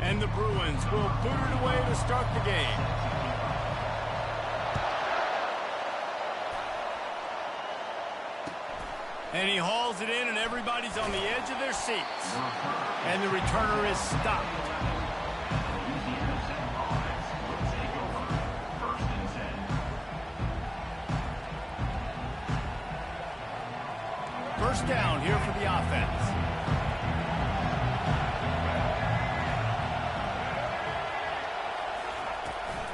And the Bruins will boot it away to start the game. And he hauls it in, and everybody's on the edge of their seats. And the returner is stopped. First down here for the offense.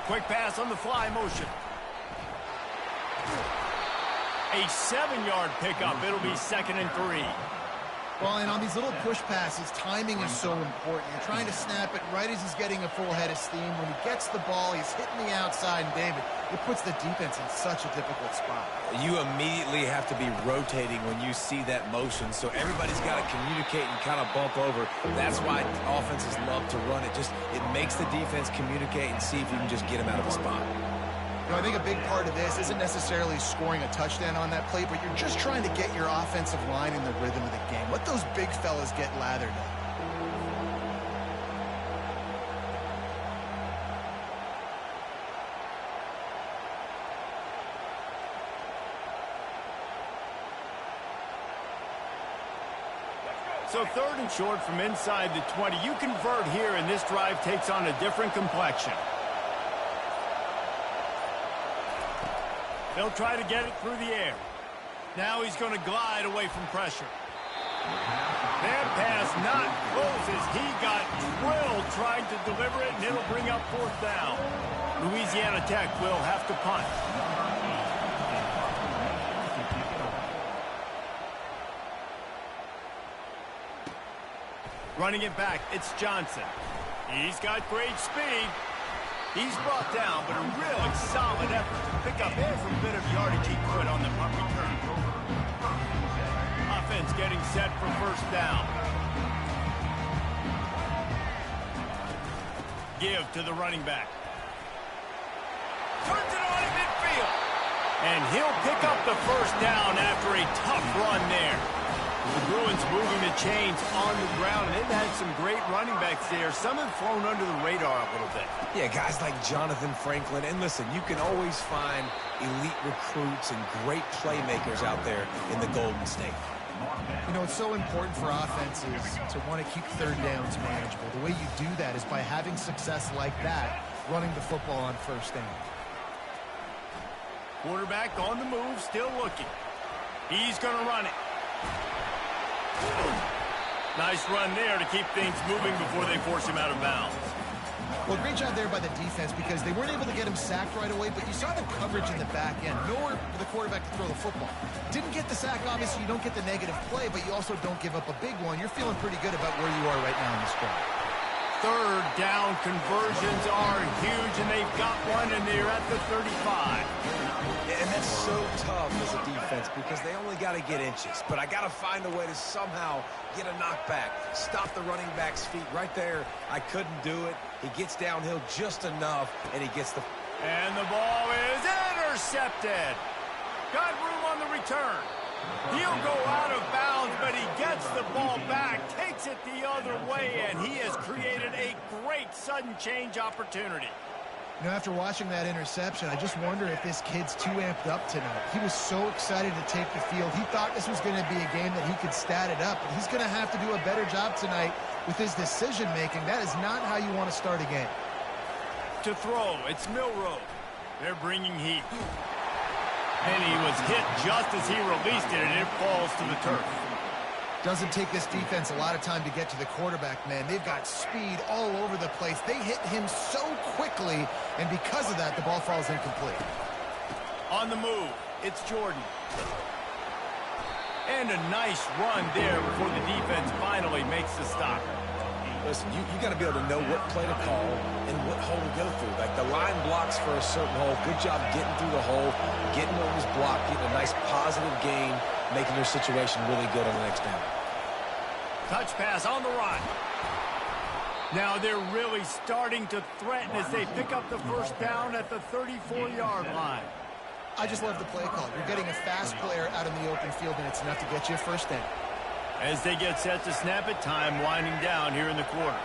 Quick pass on the fly motion. A 7-yard pickup. It'll be 2nd and 3. Well, and on these little push passes, timing is so important. You're trying to snap it right as he's getting a full head of steam. When he gets the ball, he's hitting the outside, and David, it puts the defense in such a difficult spot. You immediately have to be rotating when you see that motion, so everybody's got to communicate and kind of bump over. That's why offenses love to run it. It makes the defense communicate and see if you can just get him out of the spot. You know, I think a big part of this isn't necessarily scoring a touchdown on that play, but you're just trying to get your offensive line in the rhythm of the game. Let those big fellas get lathered up. So 3rd and short from inside the 20. You convert here, and this drive takes on a different complexion. They'll try to get it through the air. Now he's going to glide away from pressure. That pass not close as he got drilled trying to deliver it, and it'll bring up 4th down. Louisiana Tech will have to punt. Running it back, it's Johnson. He's got great speed. He's brought down, but a really solid effort to pick up every bit of yardage he could on the punt return. Offense getting set for 1st down. Give to the running back. Turns it on in midfield. And he'll pick up the 1st down after a tough run there. The Bruins moving the chains on the ground. They've had some great running backs there. Some have flown under the radar a little bit. Yeah, guys like Jonathan Franklin. And listen, you can always find elite recruits and great playmakers out there in the Golden State. You know, it's so important for offenses to want to keep 3rd downs manageable. The way you do that is by having success like that, running the football on 1st down. Quarterback on the move, still looking. He's going to run it. Nice run there to keep things moving before they force him out of bounds. Well, great job there by the defense because they weren't able to get him sacked right away, but you saw the coverage in the back end. Nowhere for the quarterback to throw the football. Didn't get the sack, obviously. You don't get the negative play, but you also don't give up a big one. You're feeling pretty good about where you are right now in this drive. 3rd down conversions are huge, and they've got one, and they're at the 35. And that's so tough as a defense because they only got to get inches. But I got to find a way to somehow get a knockback, stop the running back's feet right there. I couldn't do it. He gets downhill just enough, and he gets the... And the ball is intercepted. Got room on the return. He'll go out of bounds, but he gets the ball back, takes it the other way, and he has created a great sudden change opportunity. You know, after watching that interception, I just wonder if this kid's too amped up tonight. He was so excited to take the field. He thought this was going to be a game that he could stat it up, but he's going to have to do a better job tonight with his decision-making. That is not how you want to start a game. To throw, it's Milroe. They're bringing heat. And he was hit just as he released it, and it falls to the turf. Doesn't take this defense a lot of time to get to the quarterback, man. They've got speed all over the place. They hit him so quickly, and because of that, the ball falls incomplete. On the move, it's Jordan. And a nice run there before the defense finally makes the stop. Listen, you got to be able to know what play to call and what hole to go through. Like the line blocks for a certain hole. Good job getting through the hole, getting what was blocked, getting a nice positive gain, making your situation really good on the next down. Touch pass on the run. Now they're really starting to threaten as they pick up the 1st down at the 34-yard line. I just love the play call. You're getting a fast player out in the open field, and it's enough to get you a 1st down. As they get set to snap it, time winding down here in the quarter.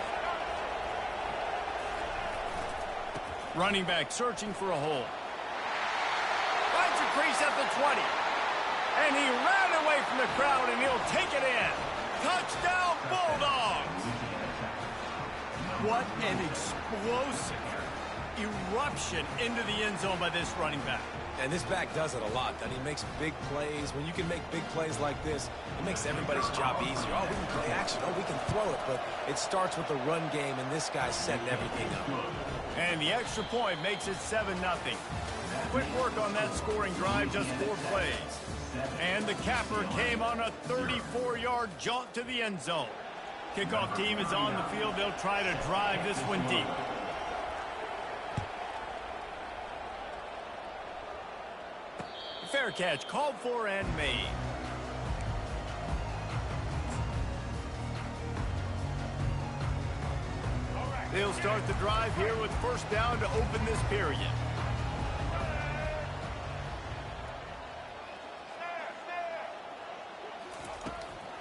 Running back searching for a hole. Finds a crease at the 20. And he ran away from the crowd, and he'll take it in. Touchdown, Bulldogs! What an explosive eruption into the end zone by this running back. And this back does it a lot. That he makes big plays. When you can make big plays like this, it makes everybody's job easier. Oh, we can play action. Oh, we can throw it. But it starts with the run game, and this guy's setting everything up. And the extra point makes it 7-0. Quick work on that scoring drive, just 4 plays. And the capper came on a 34-yard jaunt to the end zone. Kickoff team is on the field. They'll try to drive this one deep. Fair catch called for and made. They'll start the drive here with first down to open this period.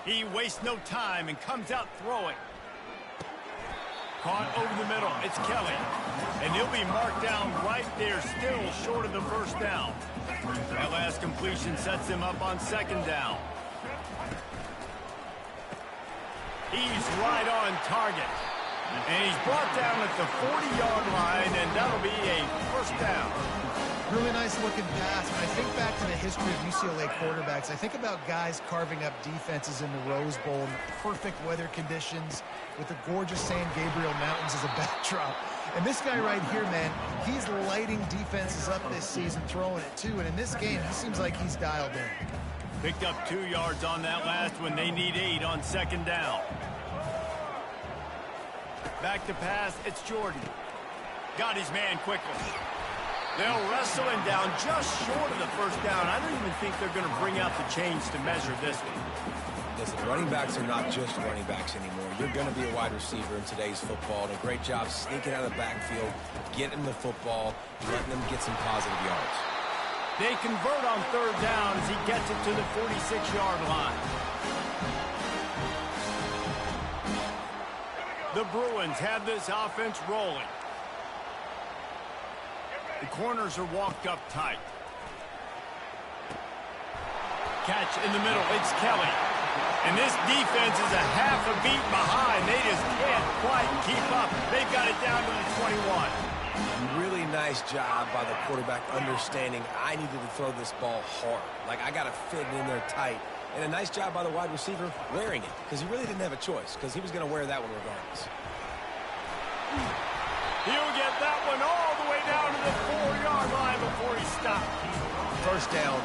He wastes no time and comes out throwing. Caught over the middle. It's Kelly. And he'll be marked down right there, still short of the first down. That last completion sets him up on second down. He's right on target. And he's brought down at the 40-yard line, and that'll be a first down. Really nice looking pass. When I think back to the history of UCLA quarterbacks, I think about guys carving up defenses in the Rose Bowl in perfect weather conditions with the gorgeous San Gabriel Mountains as a backdrop. And this guy right here, man, he's lighting defenses up this season, throwing it too. And in this game, he seems like he's dialed in. Picked up 2 yards on that last one. They need 8 on second down. Back to pass, it's Jordan. Got his man quickly. They'll wrestle him down just short of the first down. I don't even think they're going to bring out the chains to measure this one. Listen, running backs are not just running backs anymore. You're going to be a wide receiver in today's football. And a great job sneaking out of the backfield, getting the football, letting them get some positive yards. They convert on third down as he gets it to the 46-yard line. The Bruins have this offense rolling. The corners are walked up tight. Catch in the middle. It's Kelly. And this defense is a half a beat behind. They just can't quite keep up. They've got it down to the 21. Really nice job by the quarterback understanding I needed to throw this ball hard. Like, I got to fit it in there tight. And a nice job by the wide receiver wearing it, because he really didn't have a choice, because he was going to wear that one regardless. He'll get that one all the way down to the 4-yard line before he stops. First down,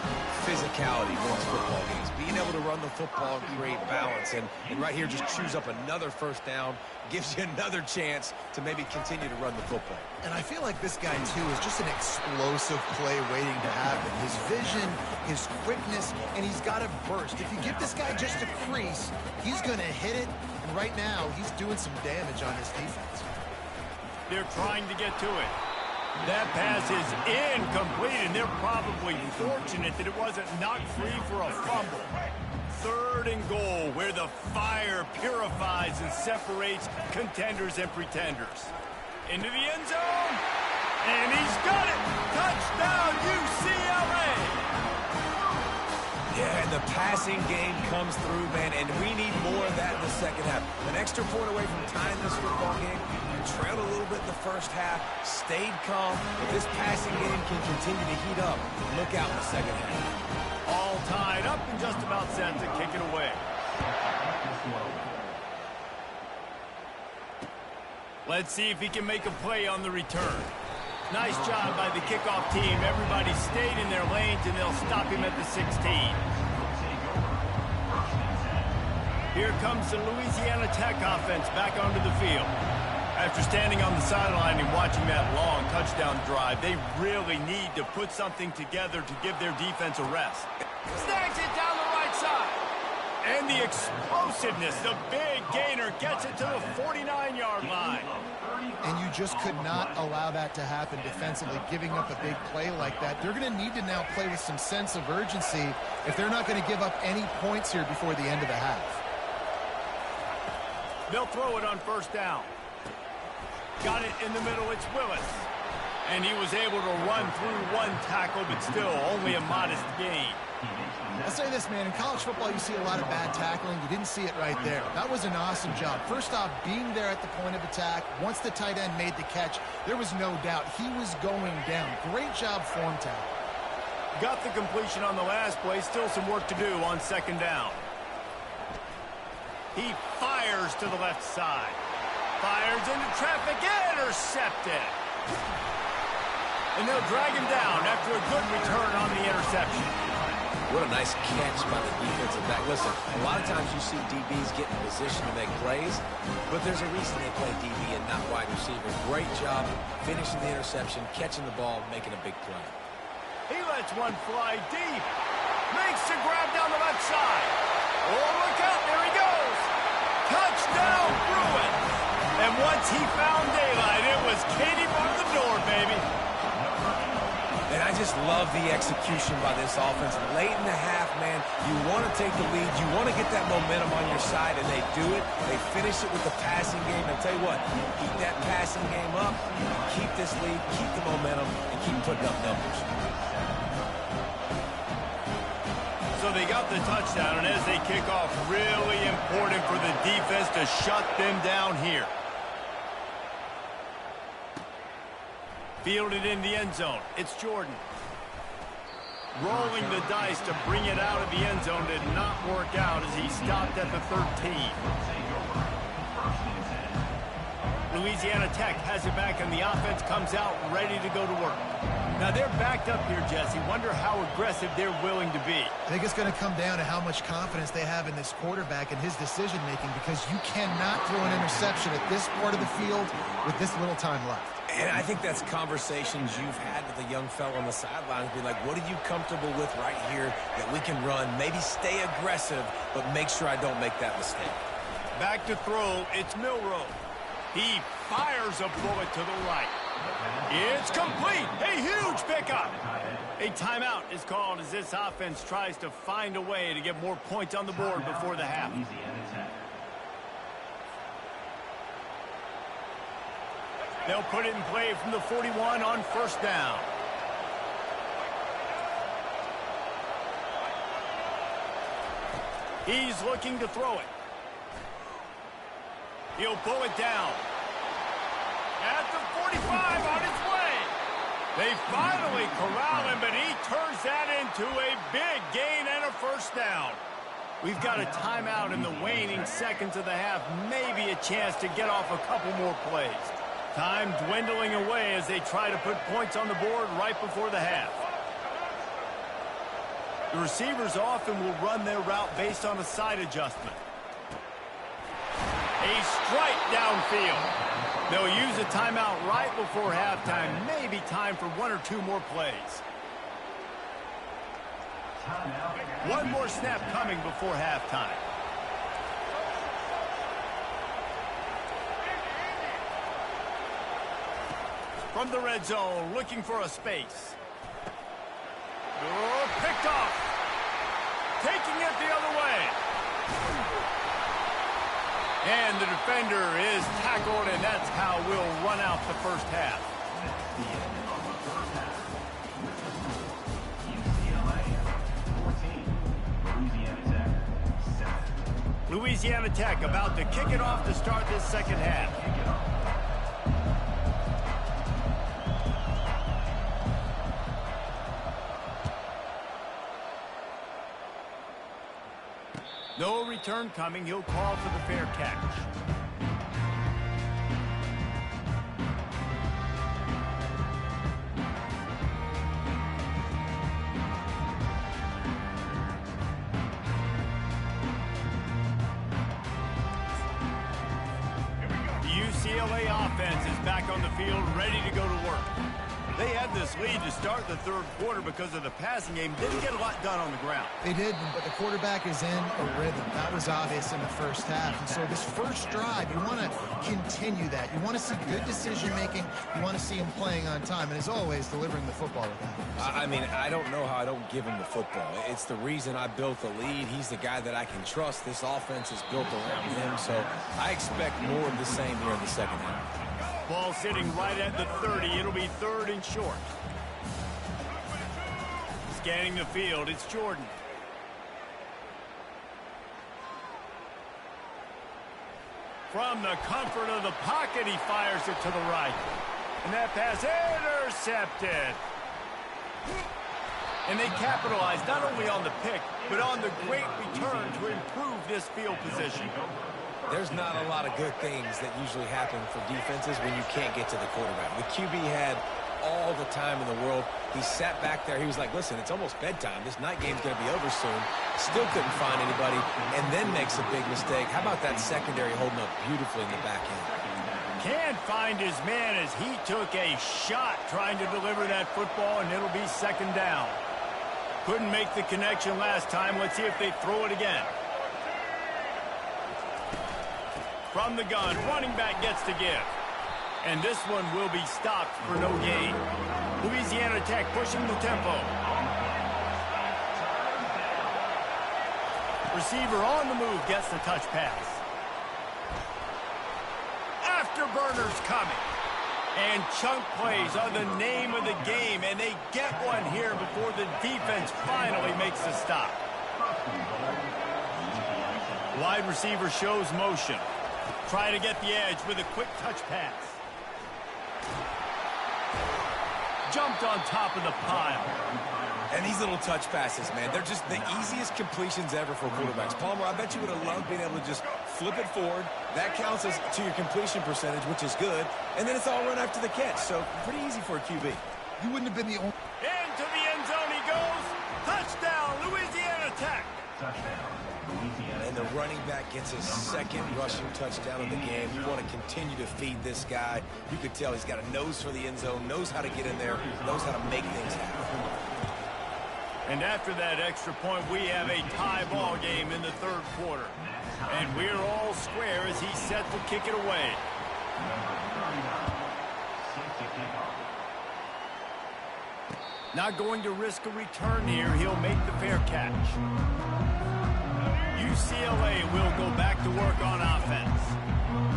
physicality wins football games. Being able to run the football and create balance. And right here, just choose up another first down, gives you another chance to maybe continue to run the football. And I feel like this guy, too, is just an explosive play waiting to happen. His vision, his quickness, and he's got a burst. If you give this guy just a crease, he's going to hit it. And right now, he's doing some damage on his defense. They're trying to get to it. That pass is incomplete, and they're probably fortunate that it wasn't knocked free for a fumble. Third and goal, where the fire purifies and separates contenders and pretenders. Into the end zone, and he's got it! Touchdown, UCLA! Yeah, and the passing game comes through, man, and we need more of that in the second half. An extra point away from tying this football game. Trailed a little bit in the first half, stayed calm, but this passing game can continue to heat up. Look out in the second half. All tied up and just about set to kick it away. Let's see if he can make a play on the return. Nice job by the kickoff team. Everybody stayed in their lanes, and they'll stop him at the 16. Here comes the Louisiana Tech offense back onto the field. After standing on the sideline and watching that long touchdown drive, they really need to put something together to give their defense a rest. Snags it down the right side. And the explosiveness, the big gainer gets it to the 49-yard line. And you just could not allow that to happen defensively, giving up a big play like that. They're going to need to now play with some sense of urgency if they're not going to give up any points here before the end of the half. They'll throw it on first down. Got it in the middle, it's Willis. And he was able to run through one tackle, but still only a modest gain. I'll say this, man. In college football, you see a lot of bad tackling. You didn't see it right there. That was an awesome job. First off, being there at the point of attack. Once the tight end made the catch, there was no doubt he was going down. Great job form tackle. Got the completion on the last play. Still some work to do on second down. He fires to the left side. Fires into traffic. Intercepted. And they'll drag him down after a good return on the interception. What a nice catch by the defensive back. Listen, a lot of times you see DBs get in position to make plays, but there's a reason they play DB and not wide receiver. Great job finishing the interception, catching the ball, making a big play. He lets one fly deep. Makes the grab down the left side. Oh, look out. There he goes. Touchdown, Bruins. And once he found daylight, it was Katie from the door, baby. And I just love the execution by this offense. Late in the half, man, you want to take the lead. You want to get that momentum on your side, and they do it. They finish it with the passing game. And tell you what, keep that passing game up, keep this lead, keep the momentum, and keep putting up numbers. So they got the touchdown, and as they kick off, really important for the defense to shut them down here. Fielded in the end zone. It's Jordan. Rolling the dice to bring it out of the end zone did not work out as he stopped at the 13. Louisiana Tech has it back, and the offense comes out ready to go to work. Now they're backed up here, Jesse. Wonder how aggressive they're willing to be. I think it's going to come down to how much confidence they have in this quarterback and his decision-making, because you cannot throw an interception at this part of the field with this little time left. And I think that's conversations you've had with a young fellow on the sidelines. Be like, what are you comfortable with right here that we can run? Maybe stay aggressive, but make sure I don't make that mistake. Back to throw. It's Milroe. He fires a bullet to the right. It's complete. A huge pickup. A timeout is called as this offense tries to find a way to get more points on the board before the half. They'll put it in play from the 41 on first down. He's looking to throw it. He'll pull it down. At the 45 on its way. They finally corral him, but he turns that into a big gain and a first down. We've got a timeout in the waning seconds of the half. Maybe a chance to get off a couple more plays. Time dwindling away as they try to put points on the board right before the half. The receivers often will run their route based on a side adjustment. A strike downfield. They'll use a timeout right before halftime. Maybe time for one or two more plays. One more snap coming before halftime. From the red zone, looking for a space. Oh, picked off. Taking it the other way. And the defender is tackled, and that's how we'll run out the first half. Louisiana Tech about to kick it off to start this second half. No return coming. He'll call for the fair catch. The UCLA offense is back on the field, ready to go to work. They had this lead to start the third quarter because of the passing game. Didn't get a lot done on the ground. They did, but the quarterback is in a rhythm. That was obvious in the first half. And so this first drive, you want to continue that. You want to see good decision-making. You want to see him playing on time. And as always, delivering the football with that. I mean, I don't know how I don't give him the football. It's the reason I built the lead. He's the guy that I can trust. This offense is built around him. So I expect more of the same here in the second half. Ball sitting right at the 30. It'll be 3rd and short. Scanning the field, it's Jordan. From the comfort of the pocket, he fires it to the right. And that pass intercepted. And they capitalize not only on the pick, but on the great return to improve this field position. There's not a lot of good things that usually happen for defenses when you can't get to the quarterback. The QB had all the time in the world. He sat back there. He was like, listen, it's almost bedtime. This night game's going to be over soon. Still couldn't find anybody, and then makes a big mistake. How about that secondary holding up beautifully in the back end? Can't find his man as he took a shot trying to deliver that football, and it'll be 2nd down. Couldn't make the connection last time. Let's see if they throw it again. From the gun, running back gets to give. And this one will be stopped for no gain. Louisiana Tech pushing the tempo. Receiver on the move gets the touch pass. Afterburners coming. And chunk plays are the name of the game, and they get one here before the defense finally makes a stop. Wide receiver shows motion. Try to get the edge with a quick touch pass. Jumped on top of the pile. And these little touch passes, man, they're just the easiest completions ever for quarterbacks. Palmer, I bet you would have loved being able to just flip it forward. That counts as to your completion percentage, which is good. And then it's all run after the catch. So pretty easy for a QB. You wouldn't have been the only... Into the end zone he goes. Touchdown, Louisiana Tech. And the running back gets his 2nd rushing touchdown of the game. You want to continue to feed this guy. You could tell he's got a nose for the end zone, knows how to get in there, knows how to make things happen. And after that extra point, we have a tie ball game in the 3rd quarter. And we're all square as he's set to kick it away. Not going to risk a return here. He'll make the fair catch. UCLA will go back to work on offense.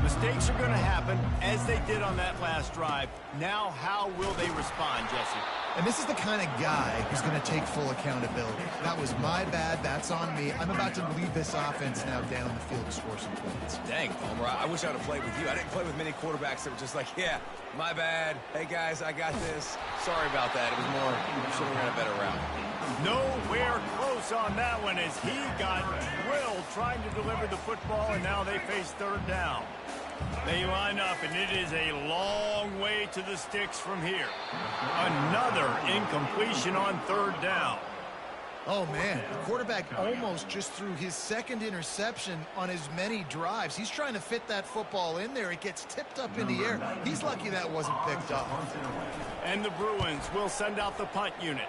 Mistakes are going to happen, as they did on that last drive. Now, how will they respond, Jesse? And this is the kind of guy who's going to take full accountability. That was my bad. That's on me. I'm about to lead this offense now down the field to score some points. Dang, Palmer, I wish I'd have played with you. I didn't play with many quarterbacks that were just like, yeah, my bad. Hey, guys, I got this. Sorry about that. It was more, should have ran a better route. Nowhere close on that one as he got drilled trying to deliver the football, and now they face 3rd down. They line up, and it is a long way to the sticks from here. Another incompletion on 3rd down. Oh, man, the quarterback almost just threw his 2nd interception on as many drives. He's trying to fit that football in there. It gets tipped up in the air. He's lucky that wasn't picked up. And the Bruins will send out the punt unit.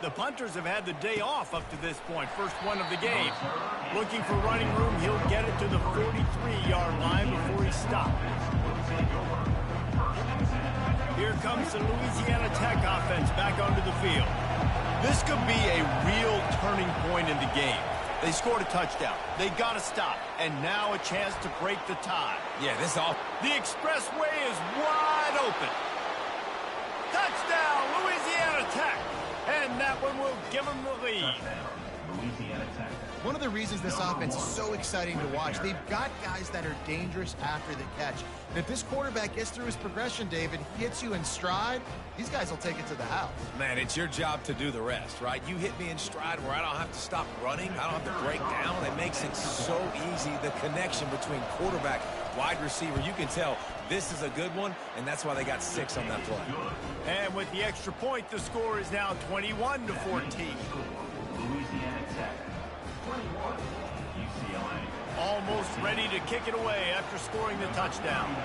The punters have had the day off up to this point, first one of the game. Looking for running room, he'll get it to the 43-yard line before he stops. Here comes the Louisiana Tech offense back onto the field. This could be a real turning point in the game. They scored a touchdown. They got to stop. And now a chance to break the tie. Yeah, this off. The expressway is wide open. Touchdown, Louisiana Tech. And that one will give them the lead. One of the reasons this offense is so exciting to watch, they've got guys that are dangerous after the catch. And if this quarterback gets through his progression, David, hits you in stride, these guys will take it to the house. Man, it's your job to do the rest, right? You hit me in stride where I don't have to stop running. I don't have to break down. It makes it so easy. The connection between quarterback, wide receiver, you can tell this is a good one, and that's why they got 6 on that play. And with the extra point, the score is now 21-14. Almost ready to kick it away after scoring the touchdown.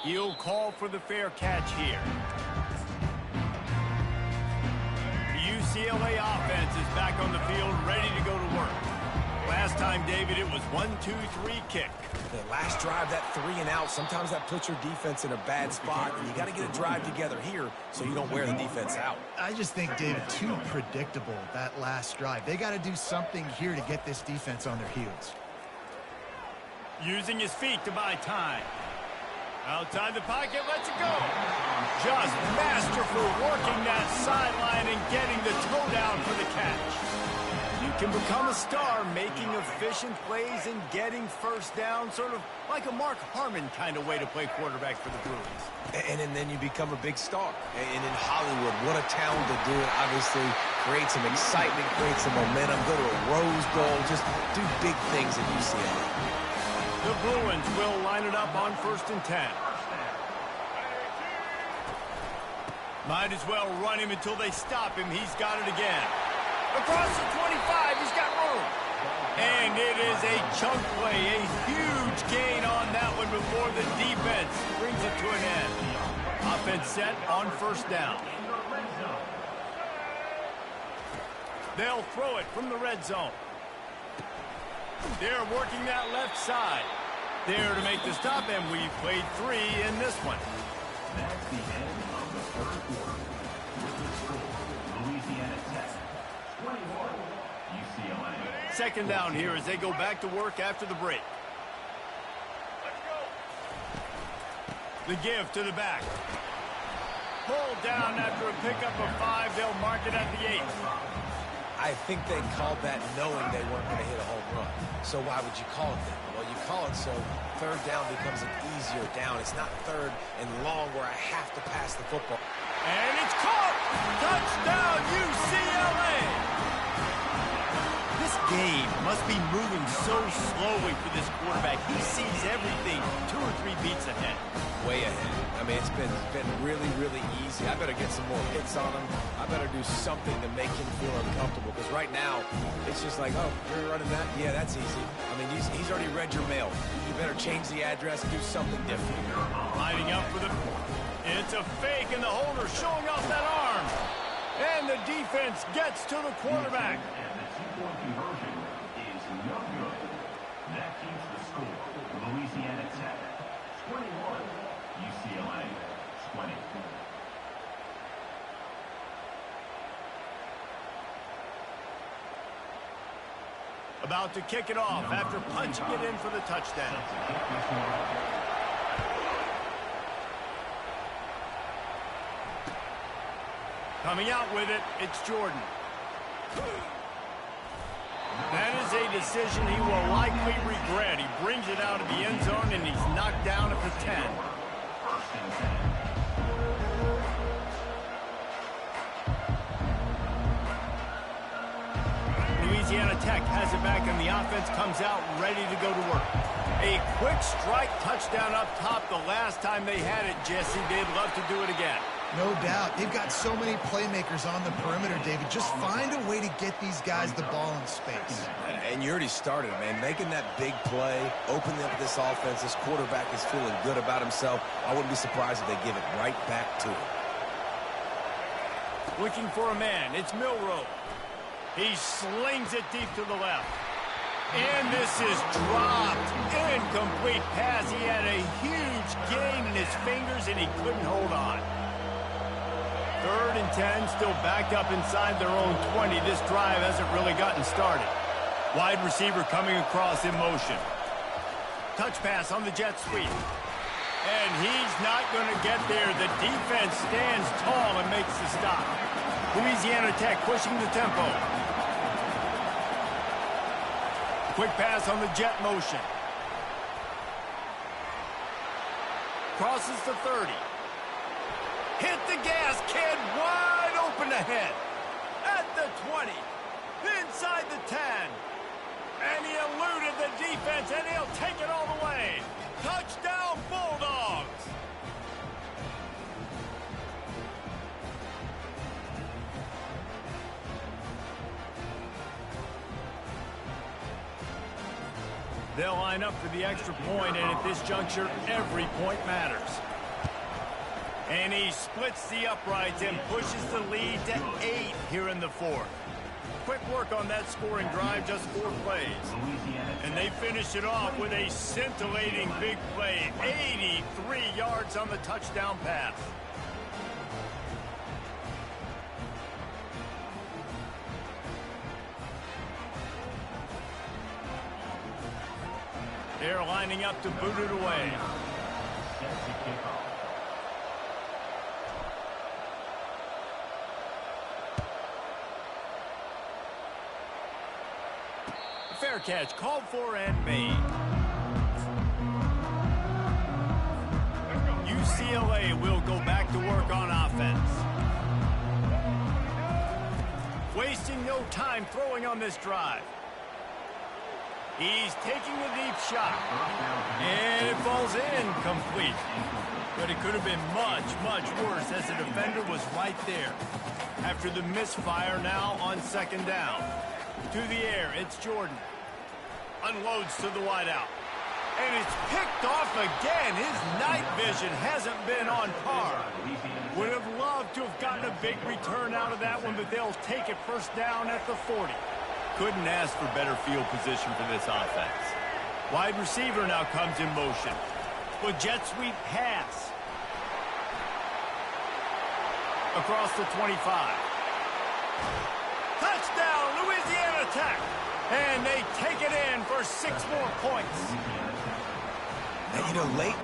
He'll call for the fair catch here. The UCLA offense is back on the field, ready to go to work. Last time, David, it was 1-2-3 kick. The last drive, that 3 and out, sometimes that puts your defense in a bad spot. And you got to get a drive together here so you don't wear the defense out. I just think, David, too predictable, that last drive. They got to do something here to get this defense on their heels. Using his feet to buy time. Outside the pocket, lets it go. Just masterful working that sideline and getting the toe down for the catch. You can become a star making efficient plays and getting first down, sort of like a Mark Harmon kind of way to play quarterback for the Bruins. And then you become a big star. And in Hollywood, what a town to do it. Obviously, create some excitement, create some momentum, go to a Rose Bowl, just do big things at UCLA. The Bruins will line it up on 1st and 10. Might as well run him until they stop him. He's got it again. Across the 25, he's got room. And it is a chunk play, a huge gain on that one before the defense brings it to an end. Offense set on 1st down. They'll throw it from the red zone. They're working that left side. There to make the stop, and we've played 3 in this one. That's the end of the first quarter. With the score, Louisiana Tech 21, UCLA. 2nd down here as they go back to work after the break. The give to the back. Pulled down after a pickup of 5. They'll mark it at the 8. I think they called that knowing they weren't going to hit a home run. So why would you call it that? Well, you call it so 3rd down becomes an easier down. It's not 3rd and long where I have to pass the football. And it's caught! Touchdown, UCLA! This game must be moving so slowly for this quarterback. He sees everything 2 or 3 beats ahead. Way ahead. I mean, it's been really, really easy. I better get some more hits on him. I better do something to make him feel uncomfortable. Because right now, it's just like, oh, you're running that? Yeah, that's easy. I mean, he's already read your mail. You better change the address and do something different. Lining up for the... It's a fake, and the holder showing off that arm. And the defense gets to the quarterback. And the 2-point conversion is no good. That keeps the score. Louisiana Tech 21, UCLA 20. About to kick it off after punching it in for the touchdown. Coming out with it, it's Jordan. That is a decision he will likely regret. He brings it out of the end zone, and he's knocked down at the 10. Louisiana Tech has it back, and the offense comes out ready to go to work. A quick strike touchdown up top the last time they had it, Jesse. They'd love to do it again. No doubt. They've got so many playmakers on the perimeter, David. Just find a way to get these guys the ball in space. And you already started, man. Making that big play, opening up this offense. This quarterback is feeling good about himself. I wouldn't be surprised if they give it right back to him. Looking for a man. It's Milroe. He slings it deep to the left. And this is dropped. Incomplete pass. He had a huge gain in his fingers, and he couldn't hold on. 3rd and 10, still backed up inside their own 20. This drive hasn't really gotten started. Wide receiver coming across in motion. Touch pass on the jet sweep. And he's not going to get there. The defense stands tall and makes the stop. Louisiana Tech pushing the tempo. Quick pass on the jet motion. Crosses the 30. Hit the gas, kid. Wide open ahead. At the 20. Inside the 10. And he eluded the defense, and he'll take it all the way. Touchdown, Bulldogs. They'll line up for the extra point, and at this juncture, every point matters. And he splits the uprights and pushes the lead to 8 here in the 4th. quick work on that scoring drive, just 4 plays. And they finish it off with a scintillating big play, 83 yards on the touchdown pass. They're lining up to boot it away. Fair catch, called for and made. UCLA will go back to work on offense. Wasting no time throwing on this drive. He's taking the deep shot. And it falls incomplete. But it could have been much, much worse as the defender was right there. After the misfire, now on 2nd down. To the air, it's Jordan. Unloads to the wideout. And it's picked off again. His night vision hasn't been on par. Would have loved to have gotten a big return out of that one, but they'll take it 1st down at the 40. Couldn't ask for better field position for this offense. Wide receiver now comes in motion. With jet sweep pass. Across the 25. Touchdown, Louisiana Tech. And they take it in for 6 more points. And, you know, late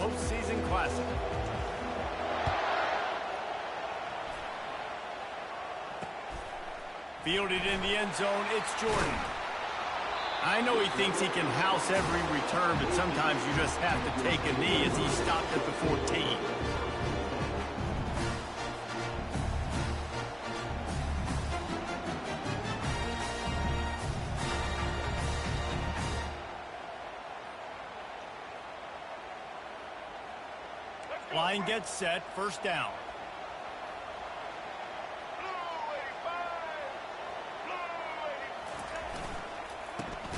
postseason classic. Fielded in the end zone, it's Jordan. I know he thinks he can house every return, but sometimes you just have to take a knee as he stopped at the 14. Line gets set, first down.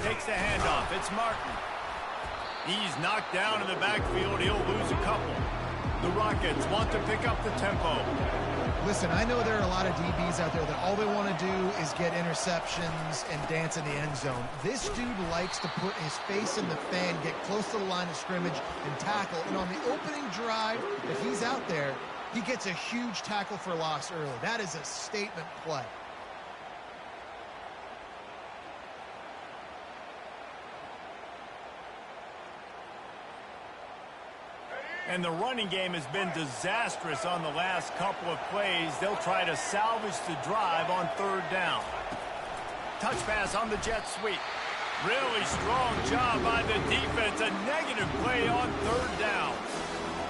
Takes the handoff. It's Martin. He's knocked down in the backfield. He'll lose a couple. The Rockets want to pick up the tempo. Listen, I know there are a lot of DBs out there that all they want to do is get interceptions and dance in the end zone. This dude likes to put his face in the fan, get close to the line of scrimmage, and tackle. And on the opening drive that he's out there, he gets a huge tackle for loss early. That is a statement play. And the running game has been disastrous on the last couple of plays. They'll try to salvage the drive on third down. Touch pass on the jet sweep. Really strong job by the defense. A negative play on third down.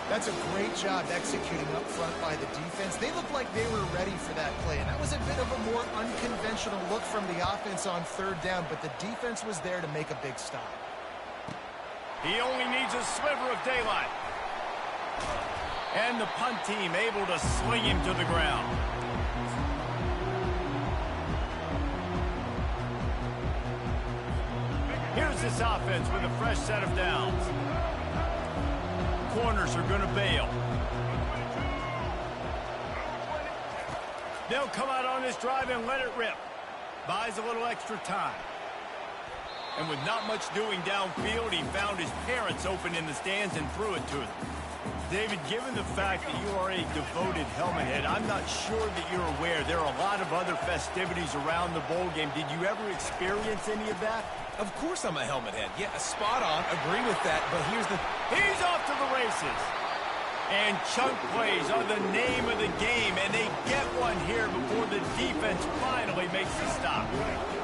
That's a great job executing up front by the defense. They looked like they were ready for that play, and that was a bit of a more unconventional look from the offense on third down, but the defense was there to make a big stop. He only needs a sliver of daylight. And the punt team able to sling him to the ground. Here's this offense with a fresh set of downs. Corners are going to bail. They'll come out on this drive and let it rip. Buys a little extra time. And with not much doing downfield, he found his parents open in the stands and threw it to them. David, given the fact that you are a devoted helmet head, I'm not sure that you're aware there are a lot of other festivities around the bowl game. Did you ever experience any of that? Of course I'm a helmet head. Yeah, spot on. Agree with that, but here's the... He's off to the races. And chunk plays are the name of the game, and they get one here before the defense finally makes the stop.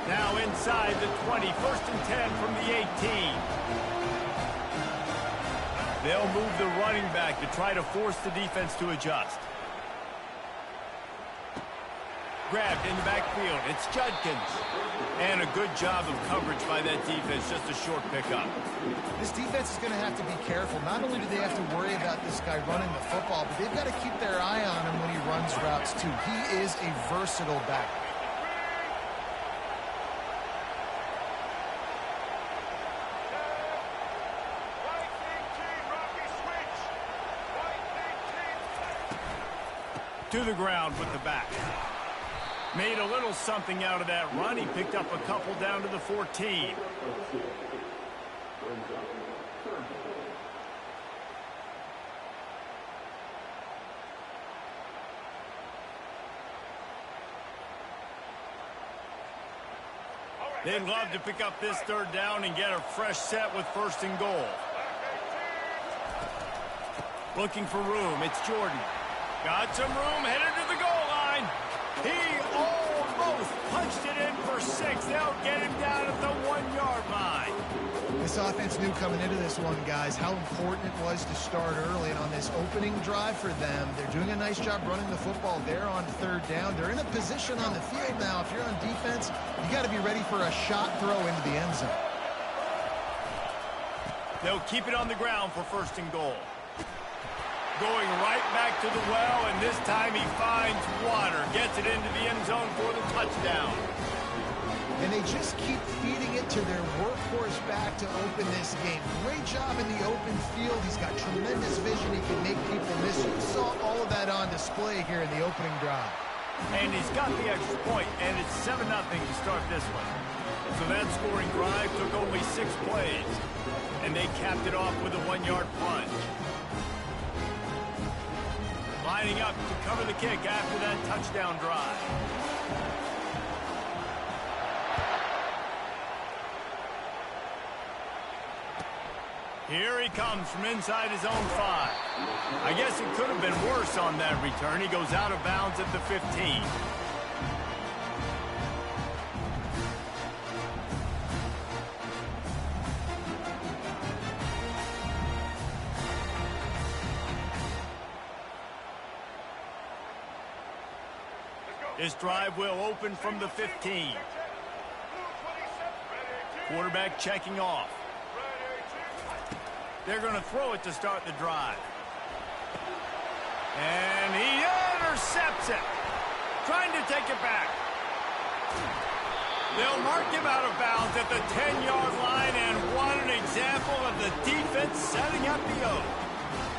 Now inside the 20, first and 10 from the 18. They'll move the running back to try to force the defense to adjust. Grabbed in the backfield. It's Judkins. And a good job of coverage by that defense. Just a short pickup. This defense is going to have to be careful. Not only do they have to worry about this guy running the football, but they've got to keep their eye on him when he runs routes too. He is a versatile back. To the ground with the back. Made a little something out of that run. He picked up a couple down to the 14. They'd love to pick up this third down and get a fresh set with first and goal. Looking for room. It's Jordan. Got some room, headed to the goal line. He almost punched it in for 6. They'll get him down at the 1-yard line. This offense knew coming into this one, guys, how important it was to start early. And on this opening drive for them, they're doing a nice job running the football there on third down. They're in a position on the field now. If you're on defense, you got to be ready for a shot throw into the end zone. They'll keep it on the ground for first and goal. Going right back to the well, and this time he finds water. Gets it into the end zone for the touchdown. And they just keep feeding it to their workhorse back to open this game. Great job in the open field. He's got tremendous vision. He can make people miss. You saw all of that on display here in the opening drive. And he's got the extra point, and it's 7-0 to start this one. So that scoring drive took only 6 plays, and they capped it off with a 1-yard plunge. Lining up to cover the kick after that touchdown drive. Here he comes from inside his own 5. I guess it could have been worse on that return. He goes out of bounds at the 15. This drive will open from the 15. Quarterback checking off. They're going to throw it to start the drive. And he intercepts it. Trying to take it back. They'll mark him out of bounds at the 10-yard line, and what an example of the defense setting up the O.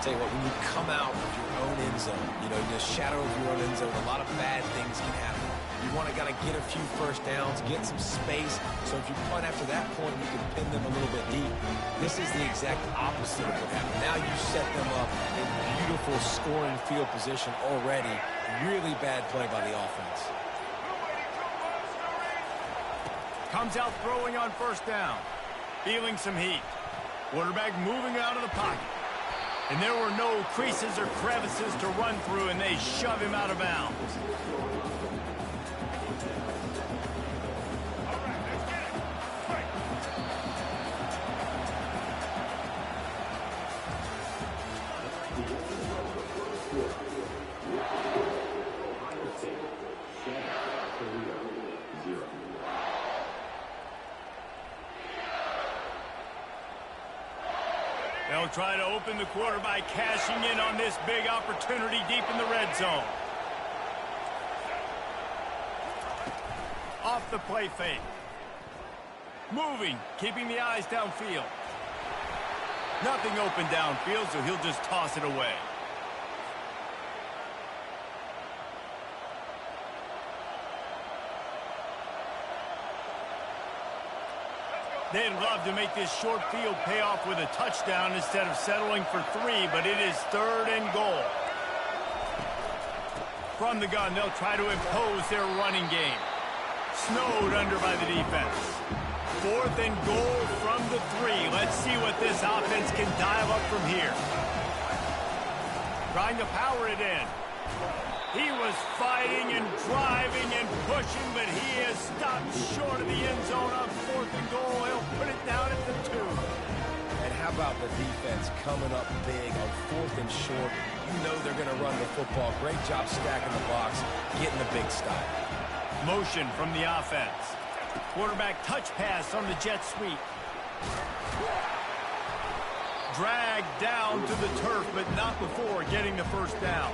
Tell you what, when you come out of your own end zone, you know, in the shadow of your own end zone, a lot of bad things can happen. You want to get a few first downs, get some space, so if you punt after that point, you can pin them a little bit deep. This is the exact opposite of what happened. Now you set them up in beautiful scoring field position already. Really bad play by the offense. Comes out throwing on first down. Feeling some heat. Quarterback moving out of the pocket. And there were no creases or crevices to run through, and they shove him out of bounds. They'll try to open the quarter by cashing in on this big opportunity deep in the red zone. Off the play fake. Moving, keeping the eyes downfield. Nothing open downfield, so he'll just toss it away. They'd love to make this short field pay off with a touchdown instead of settling for 3, but it is 3rd and goal. From the gun, they'll try to impose their running game. Snowed under by the defense. 4th and goal from the 3. Let's see what this offense can dial up from here. Trying to power it in. He was fighting and driving and pushing, but he has stopped short of the end zone on 4th and goal. He'll put it down at the 2. And how about the defense coming up big on 4th and short? You know they're going to run the football. Great job stacking the box, getting the big stop. Motion from the offense. Quarterback touch pass on the jet sweep. Dragged down to the turf, but not before getting the first down.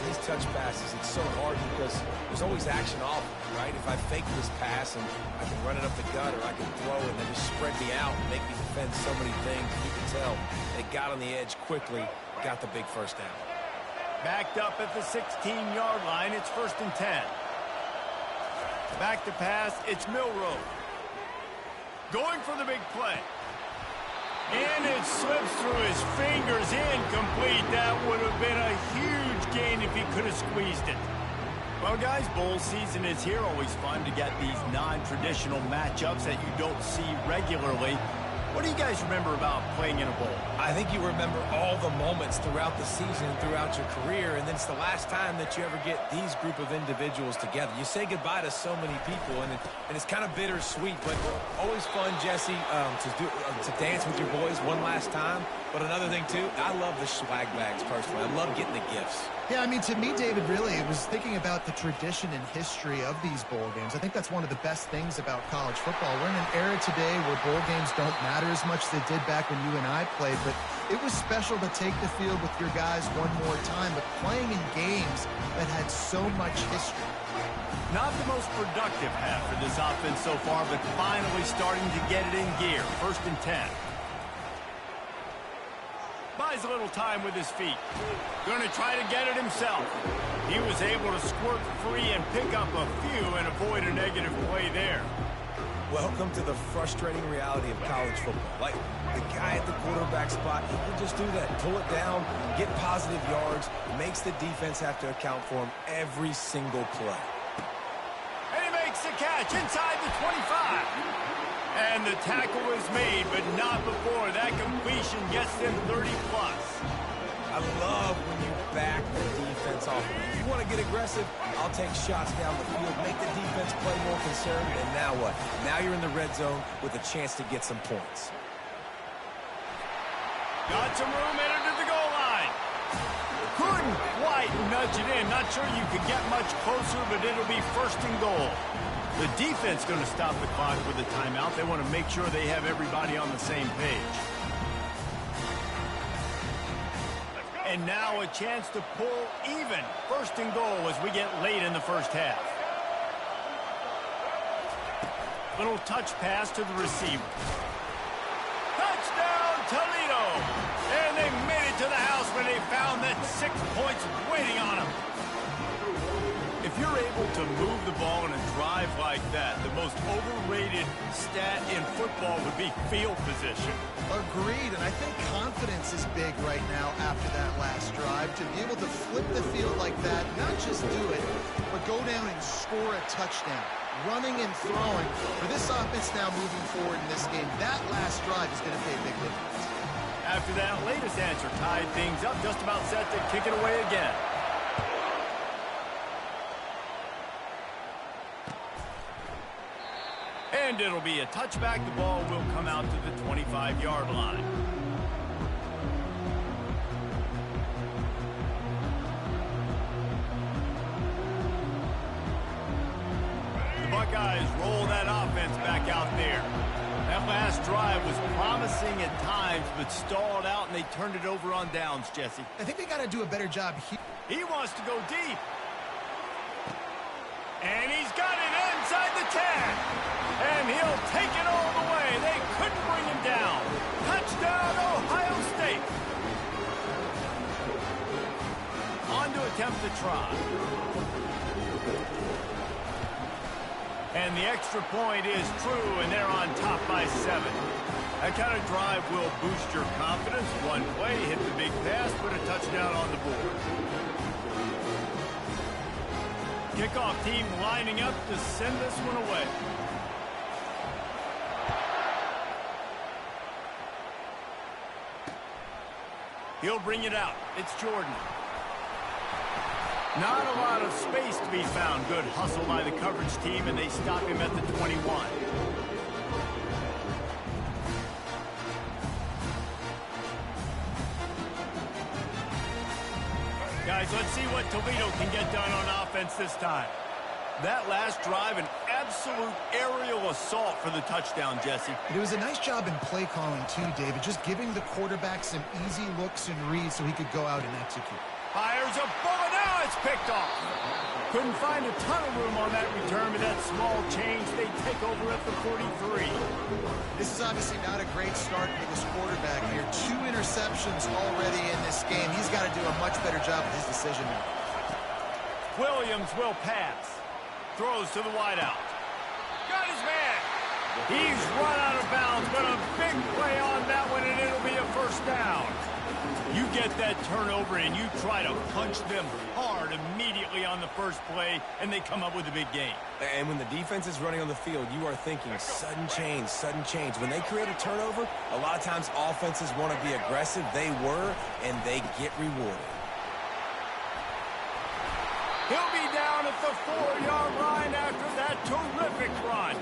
These touch passes, it's so hard because there's always action off, right? If I fake this pass and I can run it up the gut or I can throw it and then just spread me out and make me defend so many things, you can tell they got on the edge quickly, got the big first down. Backed up at the 16-yard line, it's 1st and 10. Back to pass, it's Milrow. Going for the big play. And it slips through his fingers, incomplete. That would have been a huge gain if he could have squeezed it. Well, guys, bowl season is here. Always fun to get these non-traditional matchups that you don't see regularly. What do you guys remember about playing in a bowl? I think you remember all the moments throughout the season, throughout your career, and then it's the last time that you ever get these group of individuals together. You say goodbye to so many people, and it's kind of bittersweet, but always fun, Jesse, to dance with your boys one last time. But another thing, too, I love the swag bags, personally. I love getting the gifts. Yeah, I mean, to me, David, really, it was thinking about the tradition and history of these bowl games. I think that's one of the best things about college football. We're in an era today where bowl games don't matter as much as they did back when you and I played, but it was special to take the field with your guys one more time, but playing in games that had so much history. Not the most productive half for this offense so far, but finally starting to get it in gear. 1st and 10. Buys a little time with his feet. Going to try to get it himself. He was able to squirt free and pick up a few and avoid a negative play there. Welcome to the frustrating reality of college football. Like, the guy at the quarterback spot, he can just do that. Pull it down, get positive yards, makes the defense have to account for him every single play. And he makes the catch inside the 25. And the tackle is made, but not before that completion gets them 30-plus. I love when you back the defense off. If you want to get aggressive, I'll take shots down the field, make the defense play more conservative, and now what? Now you're in the red zone with a chance to get some points. Got some room, headed to the goal line. Couldn't quite nudge it in. Not sure you could get much closer, but it'll be first and goal. The defense going to stop the clock with a timeout. They want to make sure they have everybody on the same page. And now a chance to pull even. First and goal as we get late in the first half. Little touch pass to the receiver. Touchdown, Toledo! And they made it to the house when they found that 6 points waiting on them. If you're able to move the ball in a drive like that, the most overrated stat in football would be field position. Agreed, and I think confidence is big right now after that last drive. To be able to flip the field like that, not just do it, but go down and score a touchdown. Running and throwing. For this offense now moving forward in this game, that last drive is going to pay big dividends. After that latest answer tied things up, just about set to kick it away again. And it'll be a touchback. The ball will come out to the 25-yard line. The Buckeyes roll that offense back out there. That last drive was promising at times, but stalled out, and they turned it over on downs, Jesse. I think they got to do a better job here. He wants to go deep. And he's got it inside the 10. And he'll take it all the way. They couldn't bring him down. Touchdown, Ohio State. On to attempt the try. And the extra point is true, and they're on top by 7. That kind of drive will boost your confidence. One play, hit the big pass, put a touchdown on the board. Kickoff team lining up to send this one away. He'll bring it out. It's Jordan. Not a lot of space to be found. Good hustle by the coverage team, and they stop him at the 21. Guys, let's see what Toledo can get done on offense this time. That last drive, an absolute aerial assault for the touchdown, Jesse. It was a nice job in play calling, too, David, just giving the quarterback some easy looks and reads so he could go out and execute. Fires a bullet, now it's picked off. Couldn't find a ton of room on that return, but that small change, they take over at the 43. This is obviously not a great start for this quarterback here. 2 interceptions already in this game. He's got to do a much better job with his decision making. Williams will pass. Throws to the wideout. Got his man. He's run out of bounds, but a big play on that one, and it'll be a first down. You get that turnover, and you try to punch them hard immediately on the first play, and they come up with a big gain. And when the defense is running on the field, you are thinking sudden change, sudden change. When they create a turnover, a lot of times offenses want to be aggressive. They were, and they get rewarded. He'll be down at the 4-yard line after that terrific run.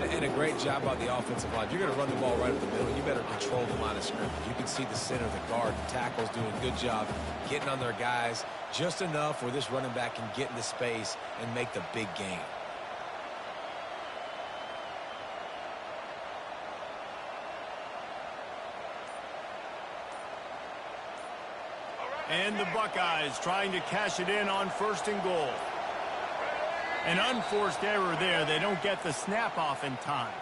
And a great job by the offensive line. You're going to run the ball right up the middle. You better control the line of scrimmage. You can see the center, the guard, the tackles doing a good job getting on their guys just enough where this running back can get into space and make the big game. And the Buckeyes trying to cash it in on first and goal. An unforced error there. They don't get the snap off in time.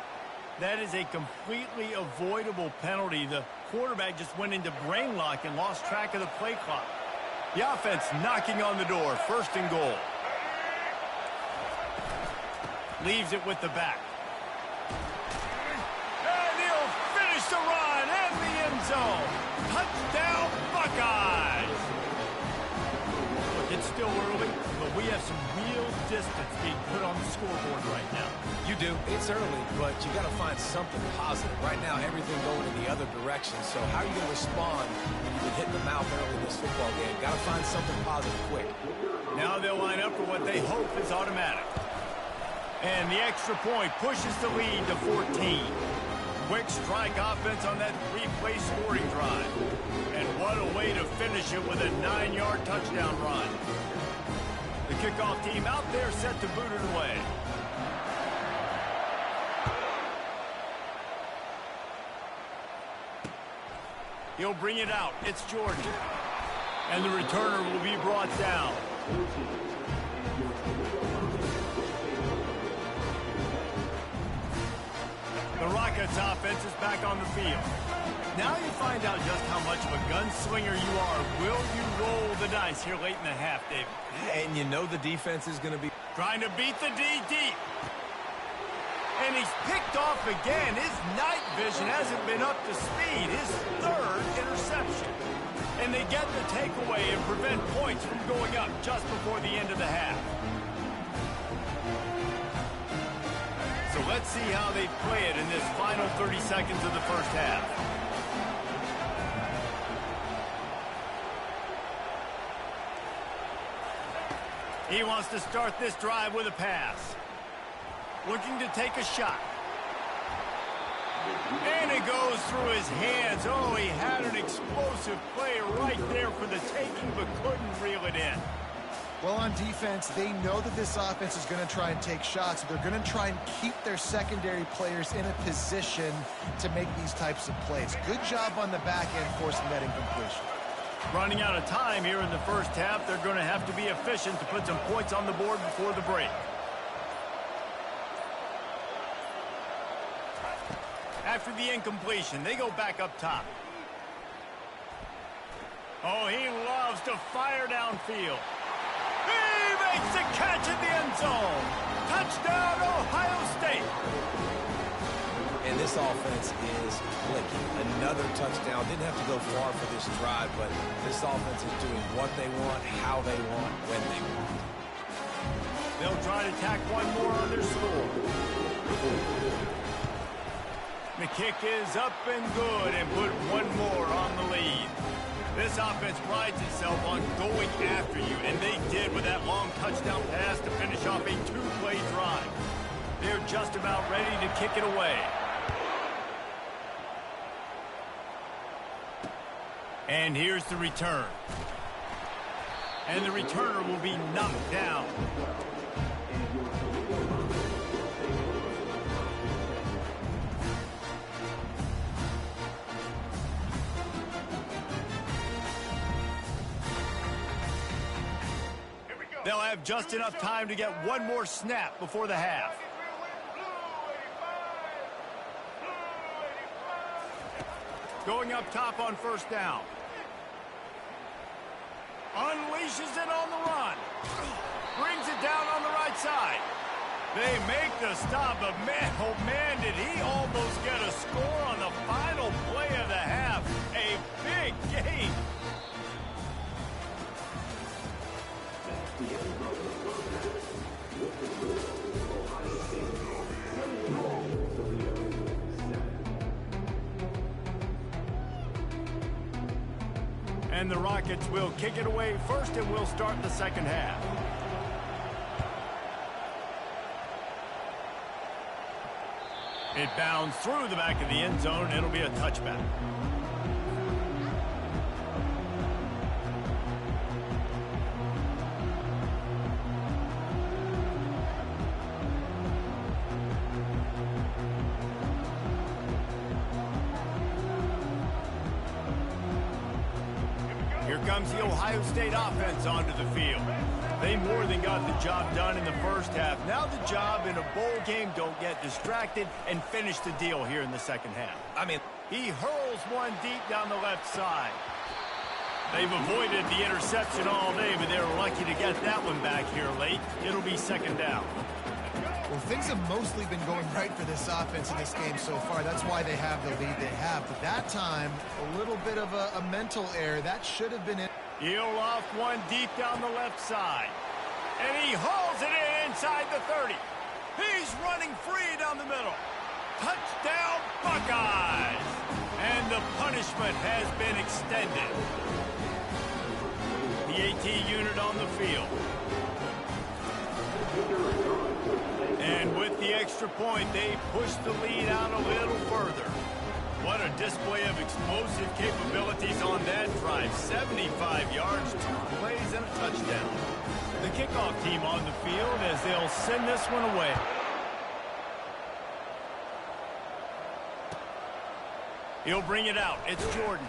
That is a completely avoidable penalty. The quarterback just went into brain lock and lost track of the play clock. The offense knocking on the door. First and goal. Leaves it with the back. And he'll finish the run in the end zone. Touchdown, Buckeyes! Look, it's still early, but we we have some real distance being put on the scoreboard right now. You do. It's early, but you got to find something positive. Right now, everything going in the other direction. So how are you going to respond when you've been hitting the mouth early in this football game? Got to find something positive quick. Now they'll line up for what they hope is automatic. And the extra point pushes the lead to 14. Quick strike offense on that three-play scoring drive. And what a way to finish it with a 9-yard touchdown run. The kickoff team out there set to boot it away. He'll bring it out. It's Jordan. And the returner will be brought down. The Rockets offense is back on the field. Now you find out just how much of a gunslinger you are. Will you roll the dice here late in the half, David? And you know the defense is going to be trying to beat the D deep. And he's picked off again. His night vision hasn't been up to speed. His third interception. And they get the takeaway and prevent points from going up just before the end of the half. So let's see how they play it in this final 30 seconds of the first half. He wants to start this drive with a pass. Looking to take a shot. And it goes through his hands. Oh, he had an explosive play right there for the taking, but couldn't reel it in. Well, on defense, they know that this offense is going to try and take shots. So they're going to try and keep their secondary players in a position to make these types of plays. Good job on the back end forcing that incompletion. Running out of time here in the first half, they're going to have to be efficient to put some points on the board before the break. After the incompletion, they go back up top. Oh, he loves to fire downfield. He makes the catch in the end zone. Touchdown, Ohio State. And this offense is clicking. Another touchdown. Didn't have to go far for this drive, but this offense is doing what they want, how they want, when they want. They'll try to tack one more on their score. The kick is up and good and put one more on the lead. This offense prides itself on going after you, and they did with that long touchdown pass to finish off a two-play drive. They're just about ready to kick it away. And here's the return. And the returner will be knocked down. They'll have just enough time to get one more snap before the half. Going up top on first down. Unleashes it on the run. Brings it down on the right side. They make the stop, but man, oh man, did he almost get a score on the final play of the half. A big game. And the Rockets will kick it away first, and we'll start the second half. It bounds through the back of the end zone, and it'll be a touchback. Here comes the Ohio State offense onto the field. They more than got the job done in the first half. Now the job in a bowl game, don't get distracted and finish the deal here in the second half. I mean, he hurls one deep down the left side. They've avoided the interception all day, but they're lucky to get that one back here late. It'll be second down. Well, things have mostly been going right for this offense in this game so far. That's why they have the lead they have. But that time, a little bit of a mental error. That should have been it. He'll off one deep down the left side. And he hauls it in inside the 30. He's running free down the middle. Touchdown, Buckeyes! And the punishment has been extended. The AT unit on the field. And with the extra point, they push the lead out a little further. What a display of explosive capabilities on that drive. 75 yards, 2 plays, and a touchdown. The kickoff team on the field as they'll send this one away. He'll bring it out. It's Jordan.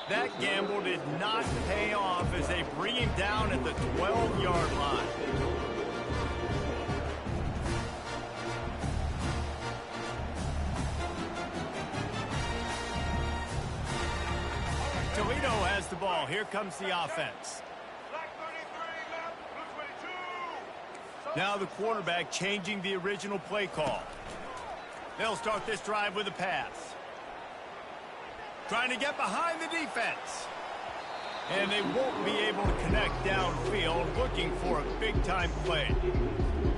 That gamble did not pay off as they bring him down at the 12-yard line. Toledo has the ball. Here comes the offense. Now the quarterback changing the original play call. They'll start this drive with a pass. Trying to get behind the defense. And they won't be able to connect downfield, looking for a big-time play.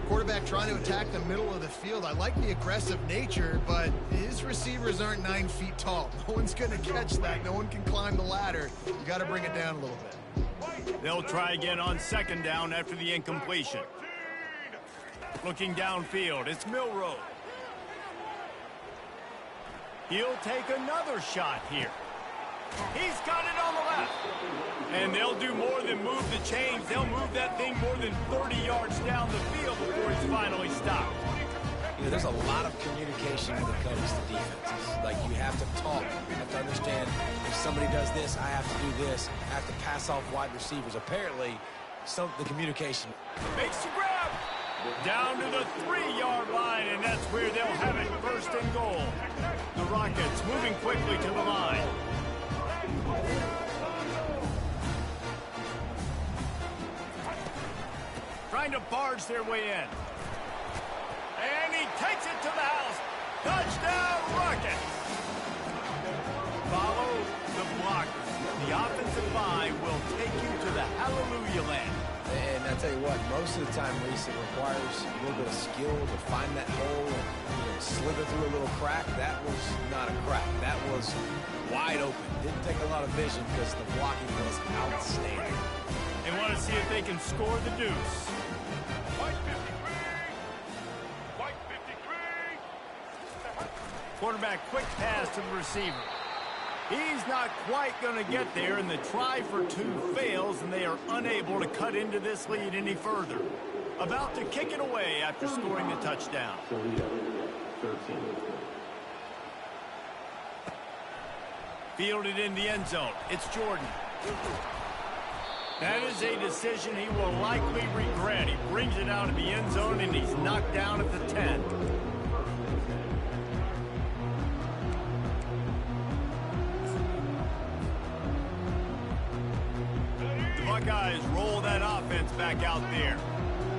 Quarterback trying to attack the middle of the field. I like the aggressive nature, but his receivers aren't 9 feet tall. No one's going to catch that. No one can climb the ladder. You got to bring it down a little bit. They'll try again on second down after the incompletion. Looking downfield, it's Milroe. He'll take another shot here. He's got it on the left. And they'll do more than move the chains. They'll move that thing more than 30 yards down the field before it's finally stopped. You know, there's a lot of communication when it comes to defenses. Like, you have to talk. You have to understand, if somebody does this, I have to do this. I have to pass off wide receivers. Apparently, the communication. Makes the grab. Down to the 3-yard line, and that's where they'll have it, first and goal. The Rockets moving quickly to the line. Trying to barge their way in. And he takes it to the house. Touchdown, Rockets. Follow the blockers. The offensive line will take you to the hallelujah land. And I tell you what, most of the time, Reese, it requires a little bit of skill to find that hole and slither through a little crack. That was not a crack. That was wide open. Didn't take a lot of vision because the blocking was outstanding. They want to see if they can score the deuce. White 53. White 53. Quarterback, quick pass to the receiver. He's not quite going to get there, and the try for 2 fails, and they are unable to cut into this lead any further. About to kick it away after scoring the touchdown. Fielded in the end zone. It's Jordan. That is a decision he will likely regret. He brings it out of the end zone, and he's knocked down at the 10. Buckeyes roll that offense back out there.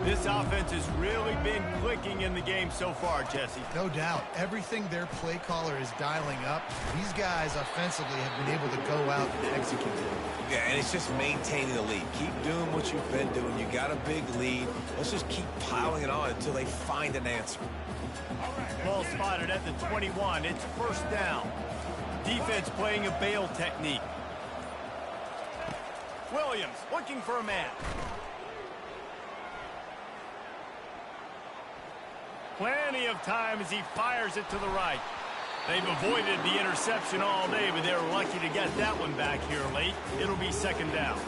This offense has really been clicking in the game so far, Jesse. No doubt. Everything their play caller is dialing up, these guys offensively have been able to go out and execute it. Yeah, and it's just maintaining the lead. Keep doing what you've been doing. You got a big lead. Let's just keep piling it on until they find an answer. Ball spotted at the 21. It's first down. Defense playing a bail technique. Williams looking for a man. Plenty of time as he fires it to the right. They've avoided the interception all day, but they're lucky to get that one back here late. It'll be second down.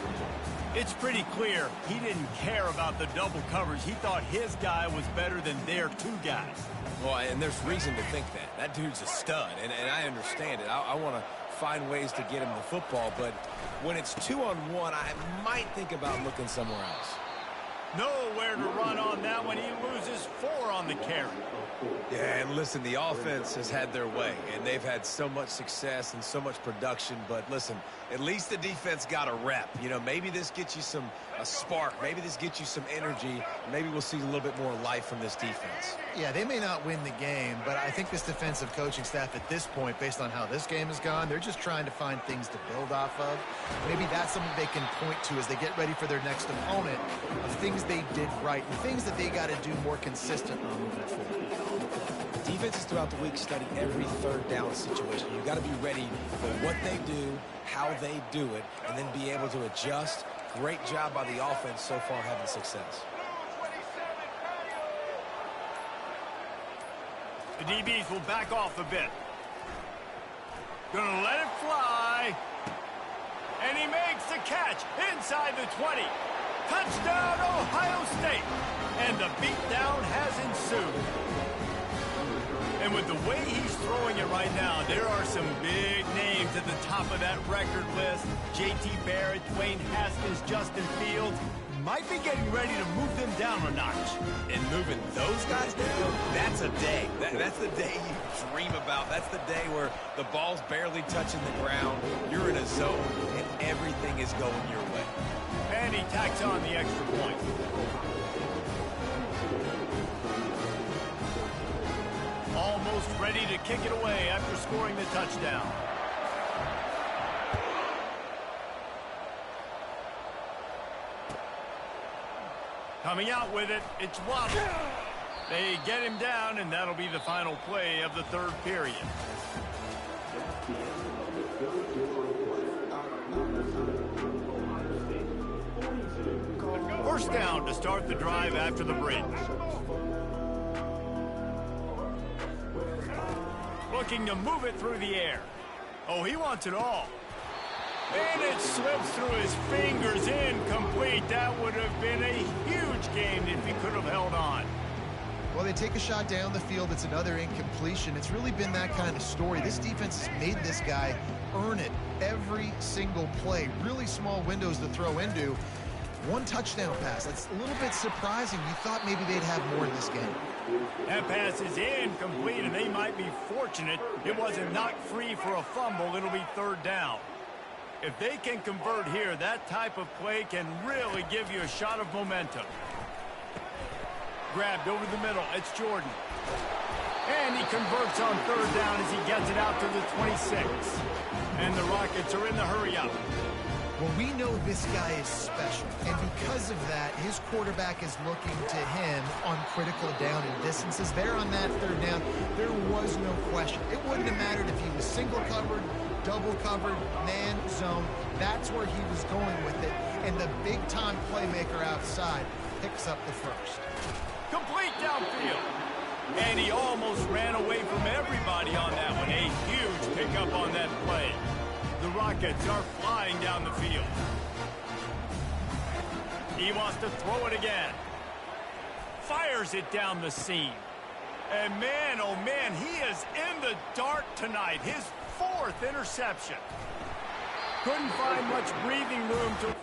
It's pretty clear he didn't care about the double coverage. He thought his guy was better than their 2 guys. Well, and there's reason to think that. That dude's a stud, and I understand it. I want to find ways to get him the football, but when it's 2-on-1, I might think about looking somewhere else. Nowhere to run on that one. He loses 4 on the carry. Yeah, and listen, the offense has had their way, and they've had so much success and so much production. But listen, at least the defense got a rep. You know, maybe this gets you a spark. Maybe this gets you some energy. Maybe we'll see a little bit more life from this defense. Yeah, they may not win the game, but I think this defensive coaching staff at this point, based on how this game has gone, they're just trying to find things to build off of. Maybe that's something they can point to as they get ready for their next opponent, of things things they did right and things that they got to do more consistently moving forward. Defenses throughout the week study every third down situation. You got to be ready for what they do, how they do it, and then be able to adjust. Great job by the offense so far having success. The DBs will back off a bit. Gonna let it fly. And he makes the catch inside the 20. Touchdown, Ohio State. And the beatdown has ensued. And with the way he's throwing it right now, there are some big names at the top of that record list. J.T. Barrett, Dwayne Haskins, Justin Fields. Might be getting ready to move them down a notch. And moving those guys down, that's a day. That's the day you dream about. That's the day where the ball's barely touching the ground. You're in a zone, and everything is going your way. And he tacks on the extra point. Almost ready to kick it away after scoring the touchdown. Coming out with it, it's Waddle. They get him down, and that'll be the final play of the third period. First down to start the drive after the break. Looking to move it through the air. Oh, he wants it all. And it slips through his fingers, incomplete. That would have been a huge gain if he could have held on. Well, they take a shot down the field. It's another incompletion. It's really been that kind of story. This defense has made this guy earn it every single play. Really small windows to throw into. One touchdown pass. That's a little bit surprising. You thought maybe they'd have more in this game. That pass is incomplete, and they might be fortunate it wasn't knocked free for a fumble. It'll be third down. If they can convert here, that type of play can really give you a shot of momentum. Grabbed over the middle. It's Jordan. And he converts on third down as he gets it out to the 26. And the Rockets are in the hurry-up. Well, we know this guy is special, and because of that, his quarterback is looking to him on critical down and distances. There on that third down, there was no question. It wouldn't have mattered if he was single covered, double covered, man, zone. That's where he was going with it, and the big-time playmaker outside picks up the first. Complete downfield. And he almost ran away from everybody on that one. A huge pickup on that play. The Rockets are flying down the field. He wants to throw it again. Fires it down the seam. And man, oh man, he is in the dark tonight. His fourth interception. Couldn't find much breathing room to...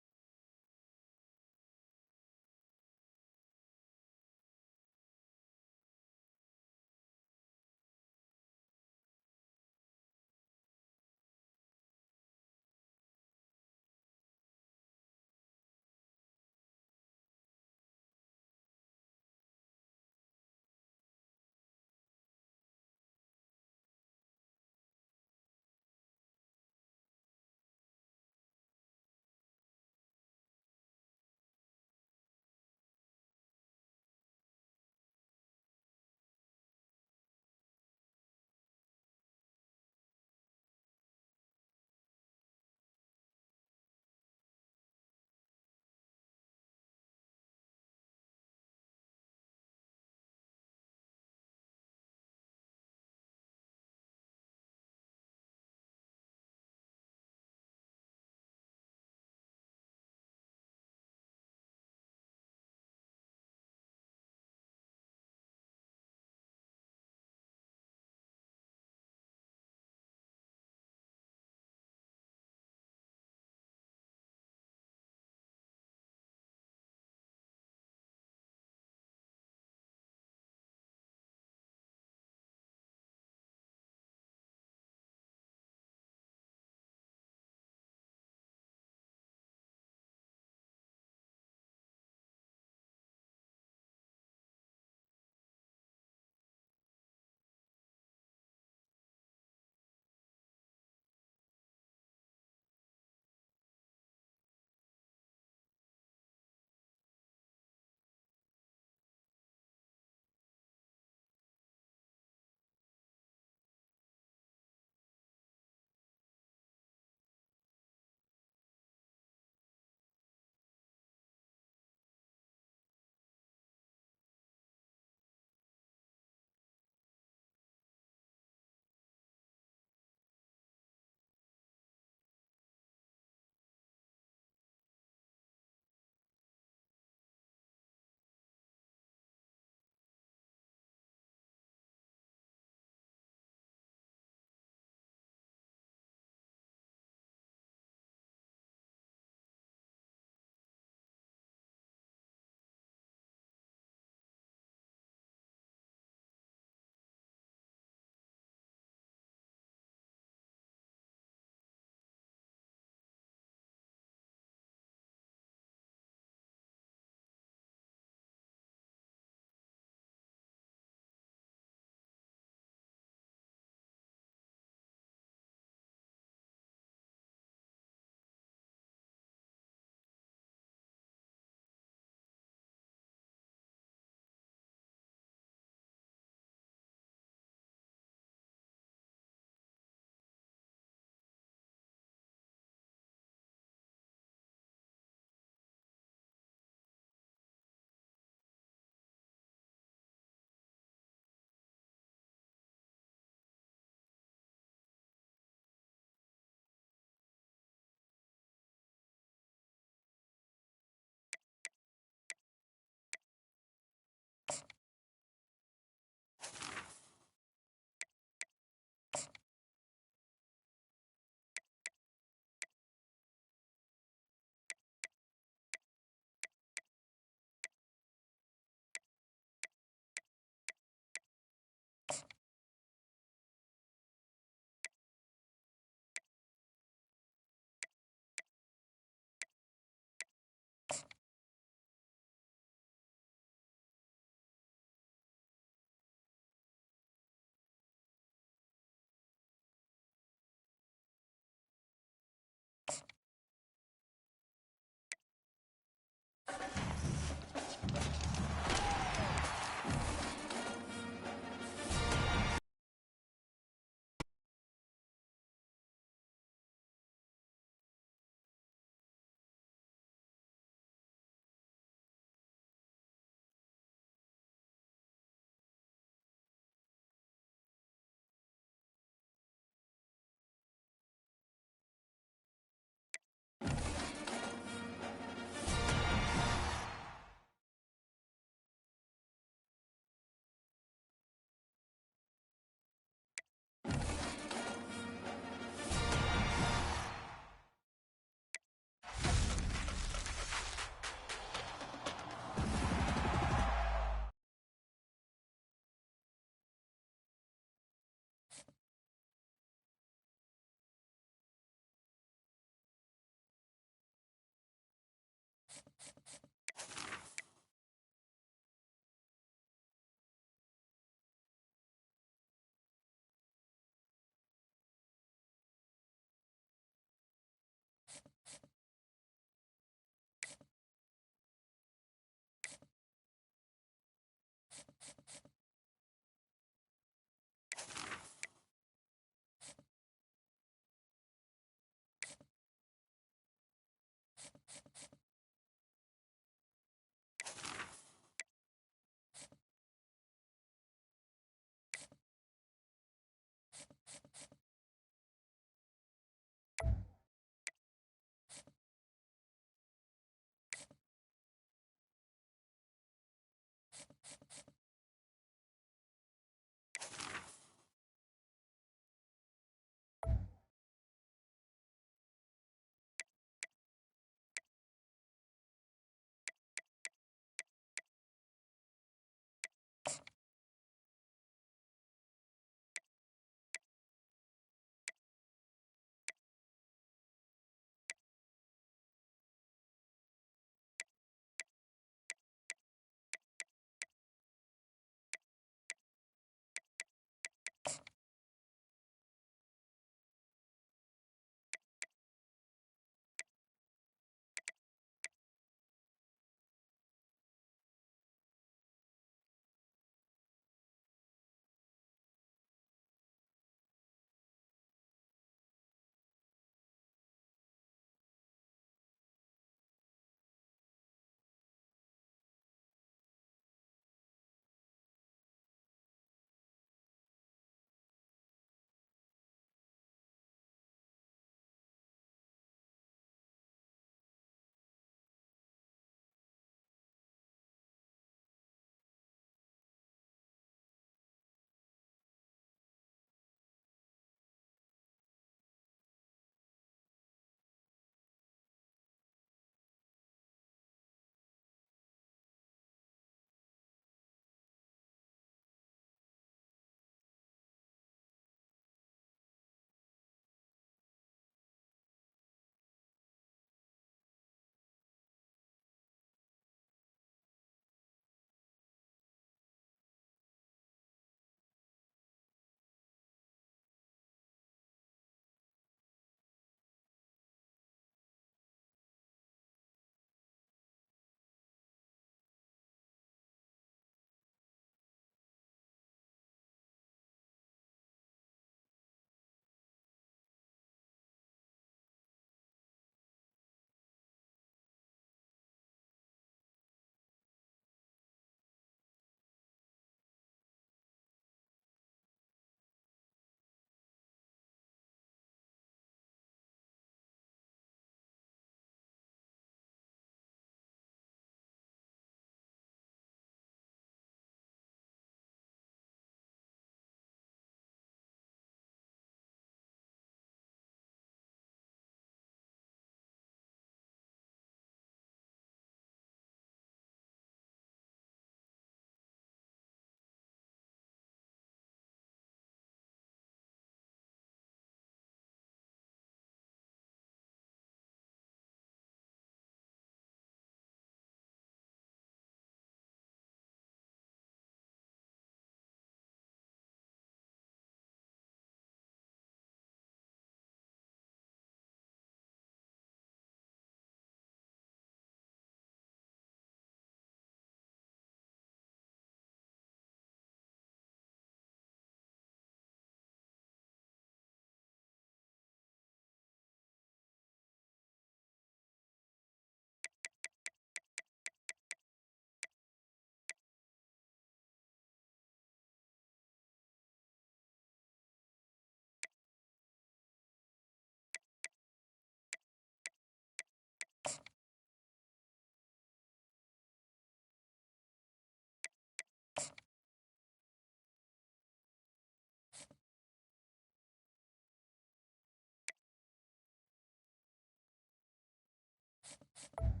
it.